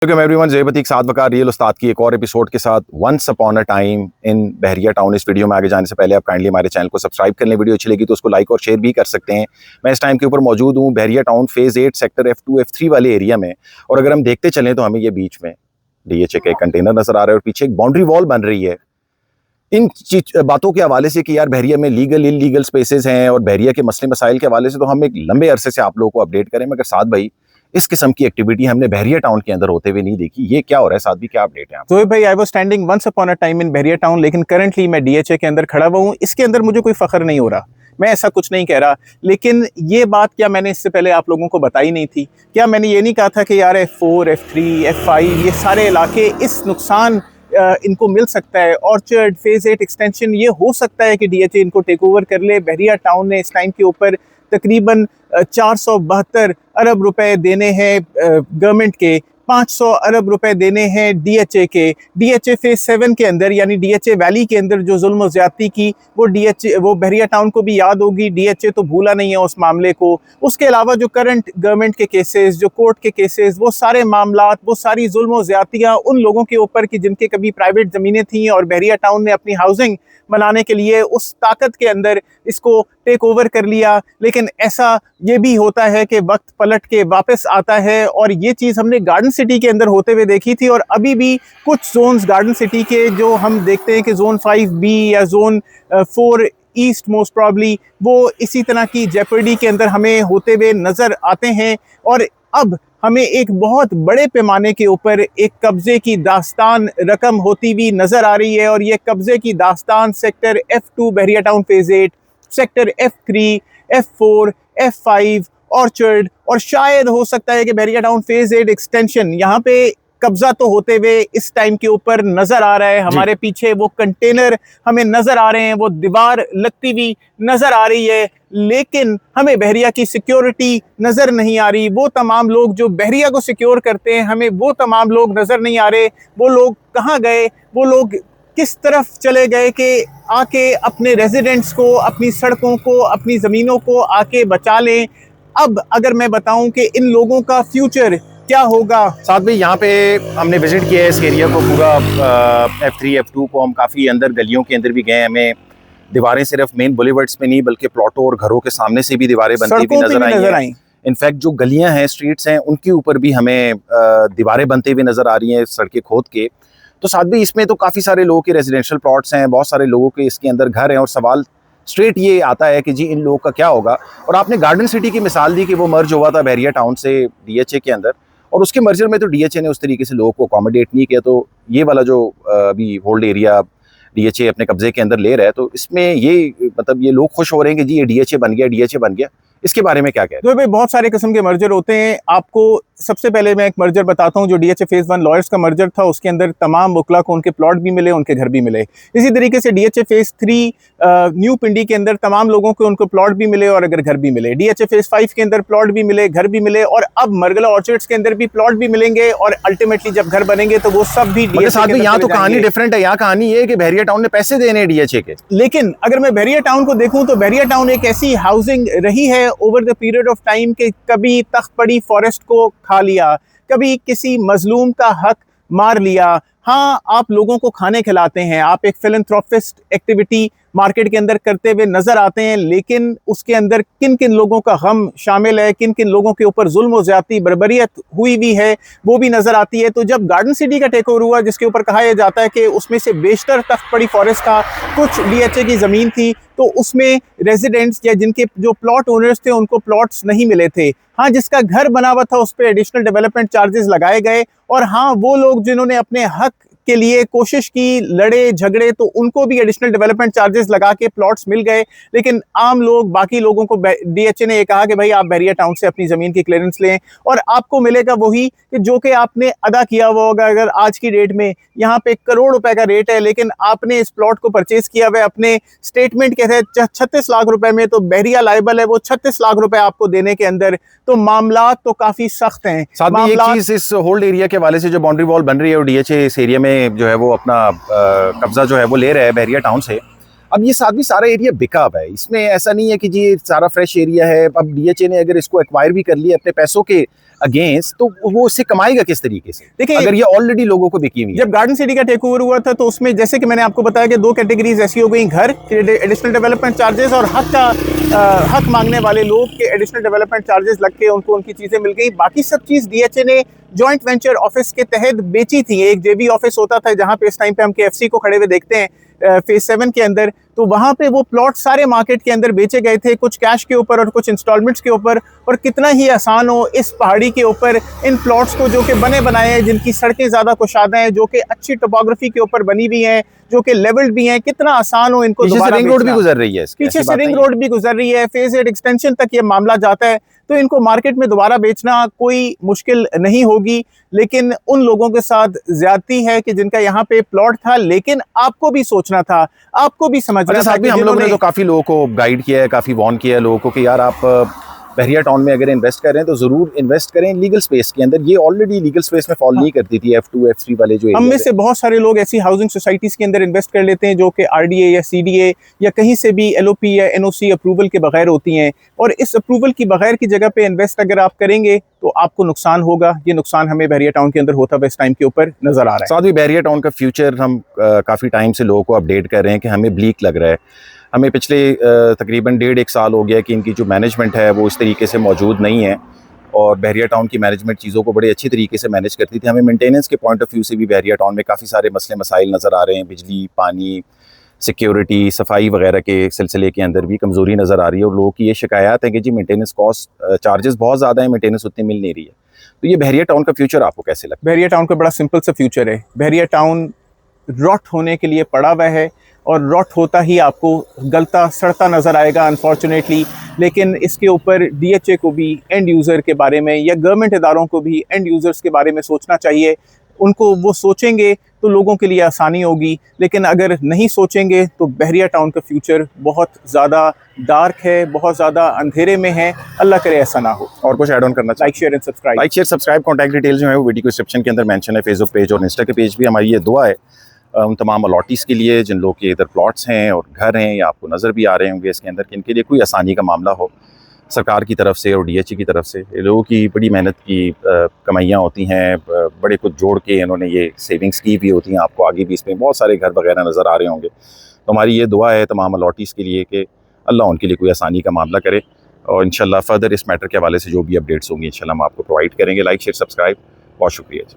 Welcome everyone, ज़ेबतीक साथ वकार real उस्ताद की एक और एपिसोड के साथ once upon a time in Bahria Town. इस वीडियो में आगे जाने से पहले आप काइंडली हमारे चैनल को सब्सक्राइब कर लें। वीडियो अच्छी लगी तो उसको लाइक और शेयर भी कर सकते हैं। मैं इस टाइम के ऊपर मौजूद हूँ बहरिया town phase 8 sector F2 F3 वाले एरिया में। और अगर हम देखते चलें तो हमें ये बीच में DHA का कंटेनर नज़र आ रहा है और पीछे एक बाउंड्री वॉल बन रही है। इन बातों के हवाले से कि यार बहरिया में लीगल इलीगल स्पेसेस हैं और बहरिया के मसले मसाइल के हवाले से तो हम एक लंबे अरसे से आप लोगों को अपडेट करें, मगर साथ भाई इस किस्म की एक्टिविटी हमने बहरिया टाउन के अंदर होते हुए नहीं देखी। ये क्या हो रहा है साथ भी, क्या अपडेट है? तो भाई I was standing once upon a time in Bahria Town, लेकिन करंटली मैं DHA के अंदर खड़ा हुआ हूँ। इसके अंदर मुझे कोई फख्र नहीं हो रहा, मैं ऐसा कुछ नहीं कह रहा। लेकिन ये बात क्या मैंने इससे पहले आप लोगों को बताई नहीं थी? क्या मैंने ये नहीं कहा था कि यार F4 F3 F5 ये सारे इलाके इस नुकसान इनको मिल सकता है? ऑर्चर्ड फेज 8 एक्सटेंशन, ये हो सकता है कि DHA इनको टेक ओवर कर ले। बहरिया टाउन ने इस टाइम के ऊपर तकरीबन 472 अरब रुपए देने हैं गवर्नमेंट के, 500 अरब रुपए देने हैं DHA के। DHA फेज 7 के अंदर यानी DHA वैली के अंदर जो जुल्म और ज्यादती की वो बहरिया टाउन को भी याद होगी। DHA तो भूला नहीं है उस मामले को। उसके अलावा जो करंट गवर्नमेंट के केसेस, जो कोर्ट के केसेस, वो सारे मामलात, वो सारी जुल्म और ज्यादतियाँ उन लोगों के ऊपर कि जिनके कभी प्राइवेट ज़मीनें थीं और बहरिया टाउन ने अपनी हाउसिंग बनाने के लिए उस ताकत के अंदर इसको टेक ओवर कर लिया। लेकिन ऐसा ये भी होता है कि वक्त पलट के वापस आता है, और ये चीज़ हमने गार्डन सिटी के अंदर होते हुए देखी थी। और अभी भी कुछ जोन्स गार्डन सिटी के जो हम देखते हैं कि जोन 5B या जोन 4 ईस्ट मोस्ट प्रॉब्ली, वो इसी तरह की जेपर्डी के अंदर हमें होते हुए नज़र आते हैं। और अब हमें एक बहुत बड़े पैमाने के ऊपर एक कब्जे की दास्तान रकम होती हुई नज़र आ रही है। और ये कब्जे की दास्तान sector F2 Bahria Town phase 8, sector F3, F4, F5, orchard, और शायद हो सकता है कि बहरिया टाउन फेज 8 एक्सटेंशन, यहाँ पे कब्जा तो होते हुए इस टाइम के ऊपर नजर आ रहा है। हमारे पीछे वो कंटेनर हमें नजर आ रहे हैं, वो दीवार लगती हुई नजर आ रही है, लेकिन हमें बहरिया की सिक्योरिटी नजर नहीं आ रही। वो तमाम लोग जो बहरिया को सिक्योर करते हैं, हमें वो तमाम लोग नजर नहीं आ रहे। वो लोग कहाँ गए? वो लोग किस तरफ चले गए कि आके अपने रेजिडेंट्स को, अपनी सड़कों को, अपनी ज़मीनों को आके बचा लें? अब अगर मैं बताऊं कि इन लोगों का फ्यूचर क्या होगा। साथ में यहाँ पे हमने विजिट किया है इस एरिया को पूरा, F3 F2 को हम काफ़ी अंदर गलियों के अंदर भी गए। हमें दीवारें सिर्फ मेन बुलेवर्ड्स पे नहीं बल्कि प्लॉटों और घरों के सामने से भी दीवारें बनती हुई नजर आई। इनफैक्ट जो गलियां हैं, स्ट्रीट्स हैं, उनके ऊपर भी हमें दीवारें बनती हुई नजर आ रही हैं सड़कें खोद के। तो साथ भी इसमें तो काफ़ी सारे लोगों के रेजिडेंशियल प्लॉट्स हैं, बहुत सारे लोगों के इसके अंदर घर हैं। और सवाल स्ट्रेट ये आता है कि जी इन लोगों का क्या होगा? और आपने गार्डन सिटी की मिसाल दी कि वो मर्ज हुआ था बहरिया टाउन से DHA के अंदर, और उसके मर्जर में तो DHA ने उस तरीके से लोगों को अकोमोडेट नहीं किया। तो ये वाला जो अभी होल्ड एरिया DHA अपने कब्जे के अंदर ले रहा है, तो इसमें ये मतलब ये लोग खुश हो रहे हैं कि जी ये DHA बन गया, DHA बन गया। इसके बारे में क्या कहते हैं? तो भाई बहुत सारे किस्म के मर्जर होते हैं। आपको सबसे पहले मैं एक मर्जर बताता हूं जो DHA फेज 1 लॉयर्स का मर्जर था। उसके अंदर तमाम वकला को उनके प्लॉट भी मिले, उनके घर भी मिले। इसी तरीके से DHA फेज 3 न्यू पिंडी के अंदर तमाम लोगों को उनको प्लॉट भी मिले और अगर घर भी मिले। DHA फेज 5 के अंदर प्लॉट भी मिले, घर भी मिले, और अब मरगला ऑर्चर्ड्स के अंदर भी प्लॉट भी मिलेंगे। और अल्टीमेटली जब घर बनेंगे तो वो सब भी DHA के। यहाँ तो कहानी डिफरेंट है। यहाँ कहानी ये है कि बहरिया टाउन ने पैसे देने DHA के। लेकिन अगर मैं बहरिया टाउन को देखूं तो बहरिया टाउन एक ऐसी हाउसिंग रही है over the period of time के कभी तख्त पड़ी फॉरेस्ट को खा लिया, कभी किसी मजलूम का हक मार लिया। हाँ, आप लोगों को खाने खिलाते हैं, आप एक फिलैंथ्रोपिस्ट एक्टिविटी मार्केट के अंदर करते हुए नजर आते हैं, लेकिन उसके अंदर किन किन लोगों का गम शामिल है, किन किन लोगों के ऊपर जुल्म और ज्यादती बर्बरियत हुई भी है, वो भी नजर आती है। तो जब गार्डन सिटी का टेक ओवर हुआ, जिसके ऊपर कहा यह जाता है कि उसमें से बेशतर तख्त पड़ी फॉरेस्ट का कुछ DHA की जमीन थी, तो उसमें रेजिडेंट्स या जिनके जो प्लॉट ओनर्स थे उनको प्लॉट्स नहीं मिले थे। हाँ, जिसका घर बना हुआ था उस पर एडिशनल डेवलपमेंट चार्जेस लगाए गए। और हाँ, वो लोग जिन्होंने अपने हक के लिए कोशिश की, लड़े झगड़े, तो उनको भी एडिशनल डेवलपमेंट चार्जेस लगा के प्लॉट्स मिल गए। लेकिन आम लोग, बाकी लोगों को DHA ने ये कहा कि भाई आप बहरिया टाउन से अपनी ज़मीन की क्लियरेंस लें और आपको मिलेगा वही कि जो कि आपने अदा किया हुआ होगा। अगर आज की डेट में यहाँ पे 1 करोड़ रुपए का रेट है, लेकिन आपने इस प्लॉट को परचेज किया हुआ है अपने स्टेटमेंट के तहत 36 लाख रुपए में, तो बहरिया लाइबल है वो 36 लाख रुपए आपको देने के अंदर। तो मामला तो काफ़ी सख्त हैं। एक चीज़ इस होल्ड एरिया के वाले से जो बाउंड्री वॉल बन रही है और DHA इस एरिया में जो है वो अपना कब्जा जो है वो ले रहा है बहरिया टाउन से, अब ये साथ भी सारा एरिया बिका हुआ है, इसमें ऐसा नहीं है कि जी सारा फ्रेश एरिया है। अब डीएचए ने अगर इसको एक्वायर भी कर लिया अपने पैसों के अगेंस्ट, तो वो उससे कमाएगा किस तरीके से? देखिए, अगर ये ऑलरेडी लोगों को बिकी हुई है। जब गार्डन सिटी का टेक ओवर हुआ था तो उसमें जैसे कि मैंने आपको बताया कि दो कैटेगरीज ऐसी हो गई, घर के एडिशनल डेवलपमेंट चार्जेस और हक मांगने वाले लोग के एडिशनल डेवलपमेंट चार्जेस लग के उनको उनकी चीजें मिल गई। बाकी सब चीज डीएचए ने जॉइंट वेंचर ऑफिस के तहत बेची थी। एक जेबी ऑफिस होता था जहां पे इस टाइम पे हम केएफसी को खड़े हुए देखते हैं फेज 7 के अंदर, तो वहां पे वो प्लॉट सारे मार्केट के अंदर बेचे गए थे, कुछ कैश के ऊपर और कुछ इंस्टॉलमेंट्स के ऊपर। और कितना ही आसान हो इस पहाड़ी के ऊपर इन प्लॉट्स को जो कि बने बनाए हैं, जिनकी सड़कें ज़्यादा कुशादा हैं, जो कि अच्छी टोपोग्राफी के ऊपर बनी हुई हैं, जो कि लेवल्ड भी हैं, कितना आसान हो इनको दोबारा रिंग रोड भी गुजर रही है, पीछे से रिंग रोड भी गुजर रही है, फेज 8 एक्सटेंशन तक ये मामला जाता है, तो इनको मार्केट में दोबारा बेचना कोई मुश्किल नहीं होगी। लेकिन उन लोगों के साथ ज्यादती है कि जिनका यहाँ पे प्लॉट था, लेकिन आपको भी सोचना था, आपको भी समझना था। हम लोगों ने तो काफी लोगों को गाइड किया है, काफी वार्न किया है लोगों को कि यार आप बहरिया टाउन में अगर इन्वेस्ट कर रहे हैं तो जरूर इन्वेस्ट करें लीगल स्पेस के अंदर। ये ऑलरेडी लीगल स्पेस में फॉल नहीं करती थी F2 F3 वाले जो हम में से बहुत सारे लोग ऐसी हाउसिंग सोसाइटीज के अंदर इन्वेस्ट कर लेते हैं जो कि आरडीए या सीडीए या कहीं से भी एलओपी या एनओसी अप्रूवल के बगैर होती हैं, और इस अप्रूवल की बगैर की जगह पे इन्वेस्ट अगर आप करेंगे तो आपको नुकसान होगा। ये नुकसान हमें बहरिया टाउन के अंदर होता हुआ इस टाइम के ऊपर नजर आ रहा है। साथ ही बहरिया टाउन का फ्यूचर हम काफी टाइम से लोगों को अपडेट कर रहे हैं कि हमें ब्लीक लग रहा है। हमें पिछले तकरीबन 1.5 साल हो गया कि इनकी जो मैनेजमेंट है वो इस तरीके से मौजूद नहीं है, और बहरिया टाउन की मैनेजमेंट चीज़ों को बड़े अच्छी तरीके से मैनेज करती थी। हमें मेंटेनेंस के पॉइंट ऑफ व्यू से भी बहरिया टाउन में काफ़ी सारे मसले मसाइल नज़र आ रहे हैं। बिजली, पानी, सिक्योरिटी, सफाई वगैरह के सिलसिले के अंदर भी कमज़ोरी नज़र आ रही है, और लोगों की ये शिकायत है कि जी मेंटेनेंस कॉस्ट चार्जेस बहुत ज़्यादा है, मेंटेनेंस उतनी मिल नहीं रही है। तो ये बहरिया टाउन का फ्यूचर आपको कैसे लगता है? बहरिया टाउन का बड़ा सिंपल सा फ्यूचर है। बहरिया टाउन रॉट होने के लिए पड़ा हुआ है, और रॉट होता ही आपको गलता सड़ता नज़र आएगा अनफॉर्चुनेटली। लेकिन इसके ऊपर डीएचए को भी एंड यूज़र के बारे में या गवर्नमेंट इदारों को भी एंड यूज़र्स के बारे में सोचना चाहिए। उनको वो सोचेंगे तो लोगों के लिए आसानी होगी, लेकिन अगर नहीं सोचेंगे तो बहरिया टाउन का फ्यूचर बहुत ज़्यादा डार्क है, बहुत ज़्यादा अंधेरे में है। अल्लाह करे ऐसा ना हो। और कुछ ऐड ऑन करना चाहिए? Like share subscribe contact details जो है वो वीडियो को डिस्क्रिप्शन के अंदर मेंशन है। फेसबुक पेज और इंस्टा के पेज भी। हमारी ये दुआ है उन तमाम अलॉटीज़ के लिए जिन लोग के इधर प्लॉट्स हैं और घर हैं या आपको नज़र भी आ रहे होंगे इसके अंदर, कि इनके लिए कोई आसानी का मामला हो सरकार की तरफ से और डीएचए की तरफ से। ये लोगों की बड़ी मेहनत की कमाइयाँ होती हैं, बड़े कुछ जोड़ के इन्होंने ये सेविंग्स की भी होती हैं। आपको आगे भी इसमें बहुत सारे घर वगैरह नज़र आ रहे होंगे। तो हमारी ये दुआ है तमाम अलॉटीज़ के लिए कि अल्लाह उनके लिए कोई आसानी का मामला करे, और इंशाल्लाह फर्दर इस मैटर के हवाले से जो भी अपडेट्स होंगी इंशाल्लाह हम आपको प्रोवाइड करेंगे। लाइक शेयर सब्सक्राइब, बहुत शुक्रिया।